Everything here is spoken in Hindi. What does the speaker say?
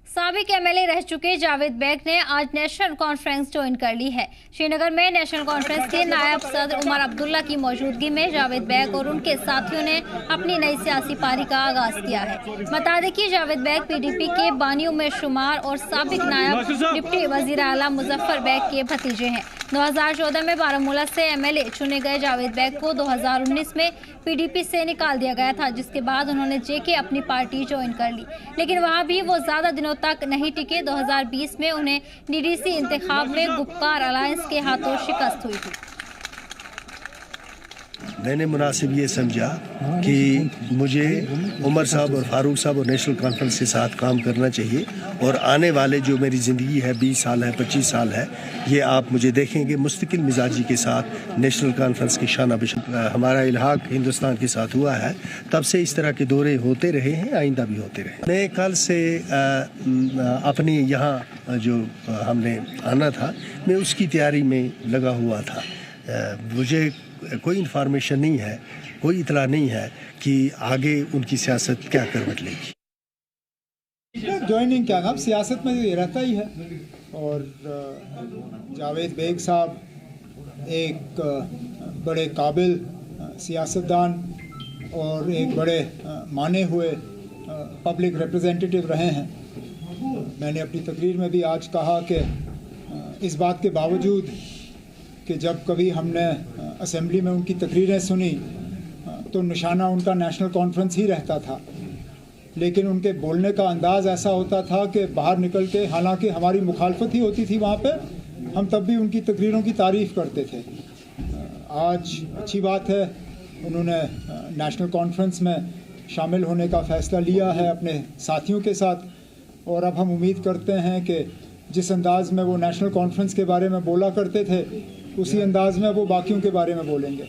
साबिक एमएलए रह चुके जावेद बेग ने आज नेशनल कॉन्फ्रेंस ज्वाइन कर ली है। श्रीनगर में नेशनल कॉन्फ्रेंस के नायब सदर उमर अब्दुल्ला की मौजूदगी में जावेद बेग और उनके साथियों ने अपनी नई सियासी पारी का आगाज किया है। बता दें कि जावेद बेग पीडीपी के बानियों में शुमार और साबिक नायब डिप्टी वजीर आला मुजफ्फर बेग के भतीजे हैं। 2014 में बारामूला से एमएलए चुने गए जावेद बेग को 2019 में पीडीपी से निकाल दिया गया था, जिसके बाद उन्होंने जेके अपनी पार्टी ज्वाइन कर ली, लेकिन वहां भी वो ज्यादा दिनों तक नहीं टिके। 2020 में उन्हें डीडीसी इंतखाब में गुप्कार अलायंस के हाथों शिकस्त हुई थी। मैंने मुनासिब ये समझा कि मुझे उमर साहब और फारूक साहब और नेशनल कॉन्फ्रेंस के साथ काम करना चाहिए और आने वाले जो मेरी ज़िंदगी है 20 साल है 25 साल है, ये आप मुझे देखेंगे मुस्तकिल मिजाजी के साथ नेशनल कॉन्फ्रेंस की शाना बिशान। हमारा इल्हाक हिंदुस्तान के साथ हुआ है, तब से इस तरह के दौरे होते रहे हैं, आइंदा भी होते रहे। मैं कल से अपनी यहाँ जो हमने आना था, मैं उसकी तैयारी में लगा हुआ था। मुझे कोई इन्फॉर्मेशन नहीं है, कोई इतला नहीं है कि आगे उनकी सियासत क्या करवट लेगी। ज्वाइनिंग क्या नाम, सियासत में ये रहता ही है। और जावेद बेग साहब एक बड़े काबिल सियासतदान और एक बड़े माने हुए पब्लिक रिप्रेजेंटेटिव रहे हैं। मैंने अपनी तकरीर में भी आज कहा कि इस बात के बावजूद कि जब कभी हमने असेंबली में उनकी तकरीरें सुनी तो निशाना उनका नेशनल कॉन्फ्रेंस ही रहता था, लेकिन उनके बोलने का अंदाज़ ऐसा होता था कि बाहर निकल के, हालांकि हमारी मुखालफत ही होती थी वहाँ पे, हम तब भी उनकी तकरीरों की तारीफ़ करते थे। आज अच्छी बात है, उन्होंने नेशनल कॉन्फ्रेंस में शामिल होने का फ़ैसला लिया है अपने साथियों के साथ, और अब हम उम्मीद करते हैं कि जिस अंदाज़ में वो नेशनल कॉन्फ्रेंस के बारे में बोला करते थे, उसी अंदाज़ में वो बाकियों के बारे में बोलेंगे।